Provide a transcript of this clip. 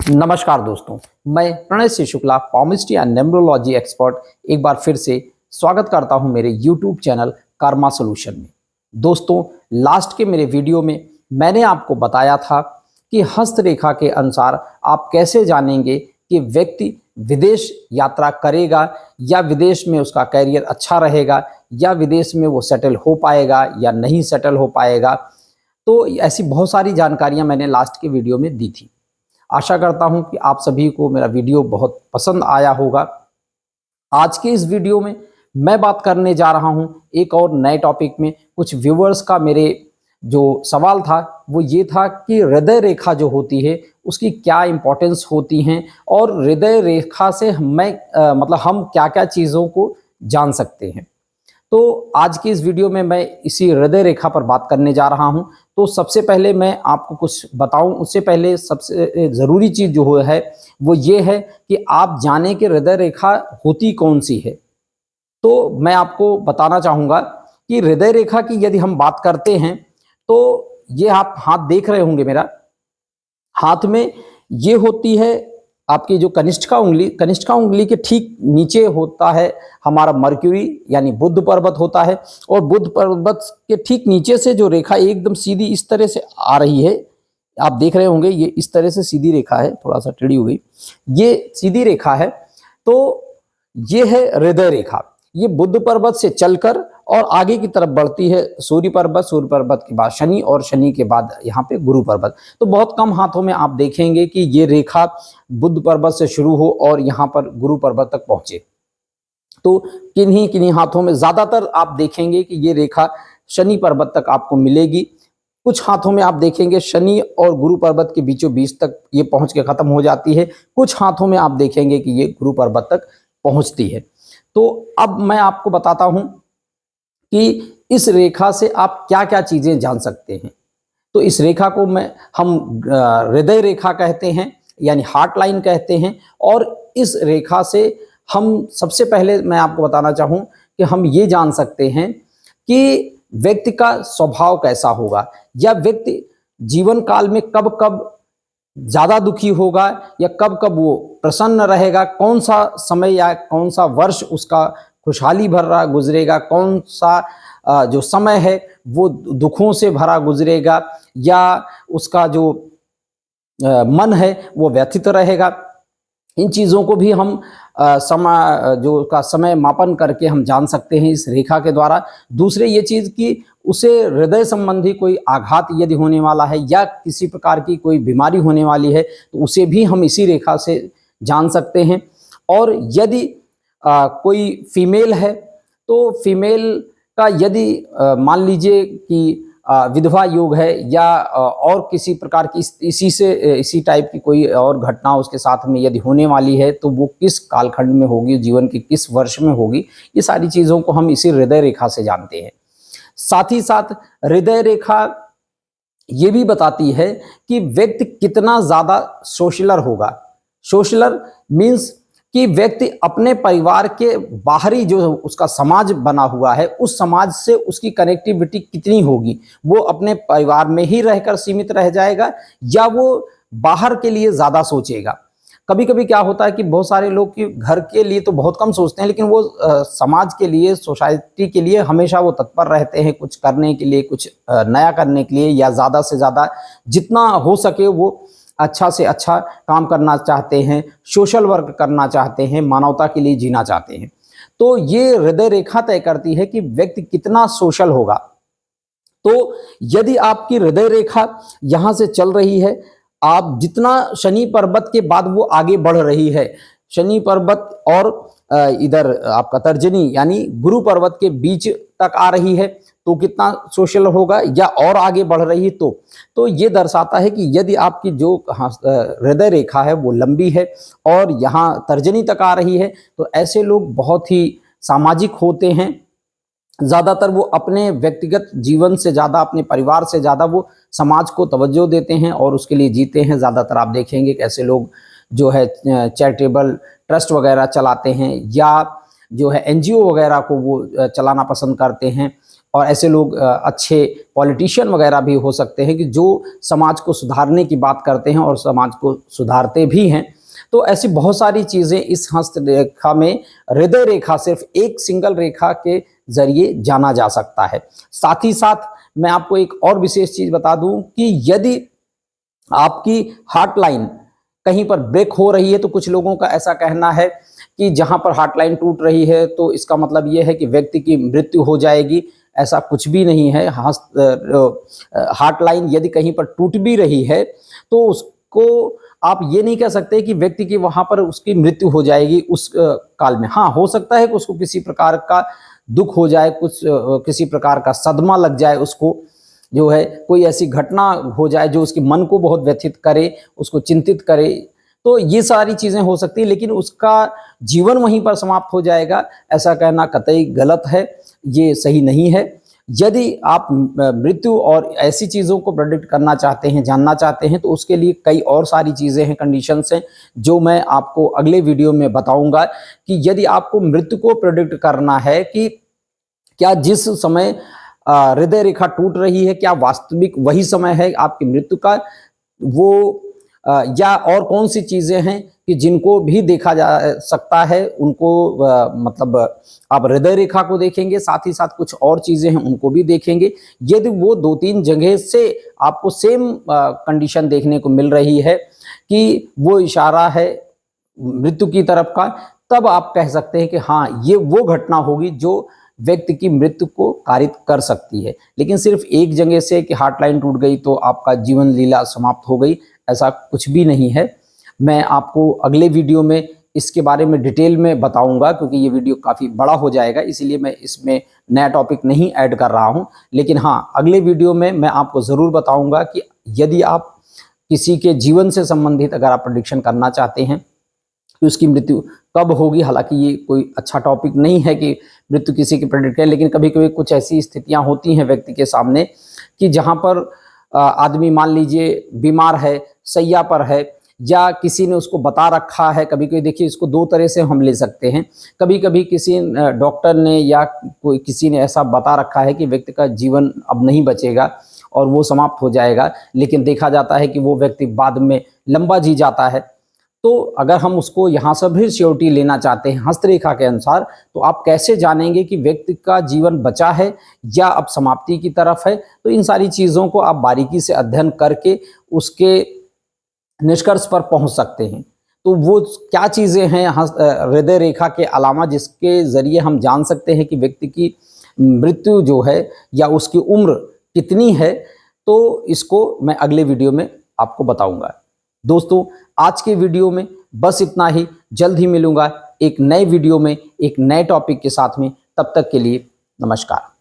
नमस्कार दोस्तों, मैं Pranay Singh Shukla, palmistry and numerology expert एक बार फिर से स्वागत करता हूं मेरे यूट्यूब चैनल कर्मा सॉल्यूशन में। दोस्तों, लास्ट के मेरे वीडियो में मैंने आपको बताया था कि हस्तरेखा के अनुसार आप कैसे जानेंगे कि व्यक्ति विदेश यात्रा करेगा या विदेश में उसका करियर अच्छा रहेगा या विदेश में वो सेटल हो पाएगा या नहीं सेटल हो पाएगा। तो ऐसी बहुत सारी जानकारियां मैंने लास्ट के वीडियो में दी थी। आशा करता हूं कि आप सभी को मेरा वीडियो बहुत पसंद आया होगा। आज के इस वीडियो में मैं बात करने जा रहा हूं एक और नए टॉपिक में। कुछ व्यूअर्स का मेरे जो सवाल था वो ये था कि हृदय रेखा जो होती है उसकी क्या इंपॉर्टेंस होती हैं और हृदय रेखा से हम क्या क्या चीज़ों को जान सकते हैं। तो आज की इस वीडियो में मैं इसी हृदय रेखा पर बात करने जा रहा हूं। तो सबसे पहले मैं आपको कुछ बताऊं, उससे पहले सबसे ज़रूरी चीज़ जो है वो ये है कि आप जानें कि हृदय रेखा होती कौन सी है। तो मैं आपको बताना चाहूँगा कि हृदय रेखा की यदि हम बात करते हैं तो ये आप हाथ देख रहे होंगे मेरा, हाथ में ये होती है आपकी जो कनिष्ठिका उंगली के ठीक नीचे होता है हमारा मर्क्यूरी यानी बुध पर्वत होता है। और बुध पर्वत के ठीक नीचे से जो रेखा एकदम सीधी इस तरह से आ रही है, आप देख रहे होंगे ये इस तरह से सीधी रेखा है, थोड़ा सा टेढ़ी हो गई, ये सीधी रेखा है। तो ये है हृदय रेखा। ये बुध पर्वत से चलकर और आगे की तरफ बढ़ती है सूर्य पर्वत के बाद शनि और शनि के बाद यहाँ पे गुरु पर्वत। तो बहुत कम हाथों में आप देखेंगे कि ये रेखा बुध पर्वत से शुरू हो और यहाँ पर गुरु पर्वत तक पहुंचे। तो किन्हीं हाथों में, ज्यादातर आप देखेंगे कि ये रेखा शनि पर्वत तक आपको मिलेगी। कुछ हाथों में आप देखेंगे शनि और गुरु पर्वत के बीचों बीच तक ये पहुंच के खत्म हो जाती है। कुछ हाथों में आप देखेंगे कि ये गुरु पर्वत तक पहुंचती है। तो अब मैं आपको बताता हूं कि इस रेखा से आप क्या क्या चीजें जान सकते हैं। तो इस रेखा को हम हृदय रेखा कहते हैं यानी हार्ट लाइन कहते हैं। और इस रेखा से हम सबसे पहले मैं आपको बताना चाहूं कि हम ये जान सकते हैं कि व्यक्ति का स्वभाव कैसा होगा या व्यक्ति जीवन काल में कब कब ज्यादा दुखी होगा या कब कब वो प्रसन्न रहेगा, कौन सा समय या कौन सा वर्ष उसका खुशहाली भरा गुजरेगा, कौन सा जो समय है वो दुखों से भरा गुजरेगा या उसका जो मन है वो व्यथित रहेगा। इन चीज़ों को भी हम समय मापन करके हम जान सकते हैं इस रेखा के द्वारा। दूसरे ये चीज़ कि उसे हृदय संबंधी कोई आघात यदि होने वाला है या किसी प्रकार की कोई बीमारी होने वाली है तो उसे भी हम इसी रेखा से जान सकते हैं। और यदि कोई फीमेल है तो फीमेल का यदि मान लीजिए कि विधवा योग है या और किसी प्रकार की इसी टाइप की कोई और घटना उसके साथ में यदि होने वाली है तो वो किस कालखंड में होगी, जीवन के किस वर्ष में होगी, ये सारी चीज़ों को हम इसी हृदय रेखा से जानते हैं। साथ ही साथ हृदय रेखा ये भी बताती है कि व्यक्ति कितना ज़्यादा सोशलर होगा। सोशलर मीन्स कि व्यक्ति अपने परिवार के बाहरी जो उसका समाज बना हुआ है उस समाज से उसकी कनेक्टिविटी कितनी होगी। वो अपने परिवार में ही रहकर सीमित रह जाएगा या वो बाहर के लिए ज़्यादा सोचेगा। कभी कभी क्या होता है कि बहुत सारे लोग कि घर के लिए तो बहुत कम सोचते हैं लेकिन वो समाज के लिए, सोसाइटी के लिए हमेशा वो तत्पर रहते हैं कुछ करने के लिए, कुछ नया करने के लिए या ज़्यादा से ज़्यादा जितना हो सके वो अच्छा से अच्छा काम करना चाहते हैं, सोशल वर्क करना चाहते हैं, मानवता के लिए जीना चाहते हैं। तो ये हृदय रेखा तय करती है कि व्यक्ति कितना सोशल होगा। तो यदि आपकी हृदय रेखा यहाँ से चल रही है, आप जितना शनि पर्वत के बाद वो आगे बढ़ रही है, शनि पर्वत और इधर आपका तर्जनी यानी गुरु पर्वत के बीच तक आ रही है तो कितना सोशल होगा या और आगे बढ़ रही तो ये दर्शाता है कि यदि आपकी जो हृदय रेखा है वो लंबी है और यहाँ तर्जनी तक आ रही है तो ऐसे लोग बहुत ही सामाजिक होते हैं। ज़्यादातर वो अपने व्यक्तिगत जीवन से ज़्यादा, अपने परिवार से ज़्यादा वो समाज को तवज्जो देते हैं और उसके लिए जीते हैं। ज़्यादातर आप देखेंगे कि ऐसे लोग जो है चैरिटेबल ट्रस्ट वगैरह चलाते हैं या जो है एनजीओ वगैरह को वो चलाना पसंद करते हैं। और ऐसे लोग अच्छे पॉलिटिशियन वगैरह भी हो सकते हैं कि जो समाज को सुधारने की बात करते हैं और समाज को सुधारते भी हैं। तो ऐसी बहुत सारी चीज़ें इस हस्तरेखा में, हृदय रेखा सिर्फ एक सिंगल रेखा के जरिए जाना जा सकता है। साथ ही साथ मैं आपको एक और विशेष चीज़ बता दूं कि यदि आपकी हार्ट लाइन कहीं पर ब्रेक हो रही है, तो कुछ लोगों का ऐसा कहना है कि जहां पर हार्ट लाइन टूट रही है तो इसका मतलब यह है कि व्यक्ति की मृत्यु हो जाएगी। ऐसा कुछ भी नहीं है। हार्ट लाइन यदि कहीं पर टूट भी रही है तो उसको आप ये नहीं कह सकते कि व्यक्ति की वहां पर उसकी मृत्यु हो जाएगी उस काल में। हाँ, हो सकता है कि उसको किसी प्रकार का दुख हो जाए, कुछ किसी प्रकार का सदमा लग जाए, उसको जो है कोई ऐसी घटना हो जाए जो उसके मन को बहुत व्यथित करे, उसको चिंतित करे। तो ये सारी चीज़ें हो सकती है, लेकिन उसका जीवन वहीं पर समाप्त हो जाएगा, ऐसा कहना कतई गलत है, ये सही नहीं है। यदि आप मृत्यु और ऐसी चीज़ों को प्रेडिक्ट करना चाहते हैं, जानना चाहते हैं, तो उसके लिए कई और सारी चीज़ें हैं, कंडीशंस हैं, जो मैं आपको अगले वीडियो में बताऊंगा कि यदि आपको मृत्यु को प्रेडिक्ट करना है कि क्या जिस समय हृदय रेखा टूट रही है, क्या वास्तविक वही समय है आपकी मृत्यु का, वो या और कौन सी चीज़ें हैं कि जिनको भी देखा जा सकता है, उनको मतलब आप हृदय रेखा को देखेंगे, साथ ही साथ कुछ और चीज़ें हैं उनको भी देखेंगे। यदि वो 2-3 जगह से आपको सेम कंडीशन देखने को मिल रही है कि वो इशारा है मृत्यु की तरफ का, तब आप कह सकते हैं कि हाँ, ये वो घटना होगी जो व्यक्ति की मृत्यु को कारित कर सकती है। लेकिन सिर्फ एक जगह से कि हार्ट लाइन टूट गई तो आपका जीवन लीला समाप्त हो गई, ऐसा कुछ भी नहीं है। मैं आपको अगले वीडियो में इसके बारे में डिटेल में बताऊंगा, क्योंकि ये वीडियो काफ़ी बड़ा हो जाएगा, इसीलिए मैं इसमें नया टॉपिक नहीं ऐड कर रहा हूं। लेकिन हाँ, अगले वीडियो में मैं आपको ज़रूर बताऊंगा कि यदि आप किसी के जीवन से संबंधित अगर आप प्रेडिक्शन करना चाहते हैं कि उसकी मृत्यु कब होगी, हालांकि ये कोई अच्छा टॉपिक नहीं है कि मृत्यु किसी की प्रेडिक्ट करें, लेकिन कभी कभी कुछ ऐसी स्थितियां होती हैं व्यक्ति के सामने कि जहां पर आदमी मान लीजिए बीमार है, शैया पर है, या किसी ने उसको बता रखा है। कभी कभी देखिए, इसको 2 तरह से हम ले सकते हैं। कभी कभी किसी डॉक्टर ने या कोई किसी ने ऐसा बता रखा है कि व्यक्ति का जीवन अब नहीं बचेगा और वो समाप्त हो जाएगा, लेकिन देखा जाता है कि वो व्यक्ति बाद में लंबा जी जाता है। तो अगर हम उसको यहाँ से भी श्योरिटी लेना चाहते हैं हस्तरेखा के अनुसार, तो आप कैसे जानेंगे कि व्यक्ति का जीवन बचा है या अब समाप्ति की तरफ है? तो इन सारी चीज़ों को आप बारीकी से अध्ययन करके उसके निष्कर्ष पर पहुंच सकते हैं। तो वो क्या चीज़ें हैं हृदय रेखा के अलावा जिसके ज़रिए हम जान सकते हैं कि व्यक्ति की मृत्यु जो है या उसकी उम्र कितनी है, तो इसको मैं अगले वीडियो में आपको बताऊंगा। दोस्तों, आज के वीडियो में बस इतना ही। जल्द ही मिलूंगा एक नए वीडियो में एक नए टॉपिक के साथ में। तब तक के लिए नमस्कार।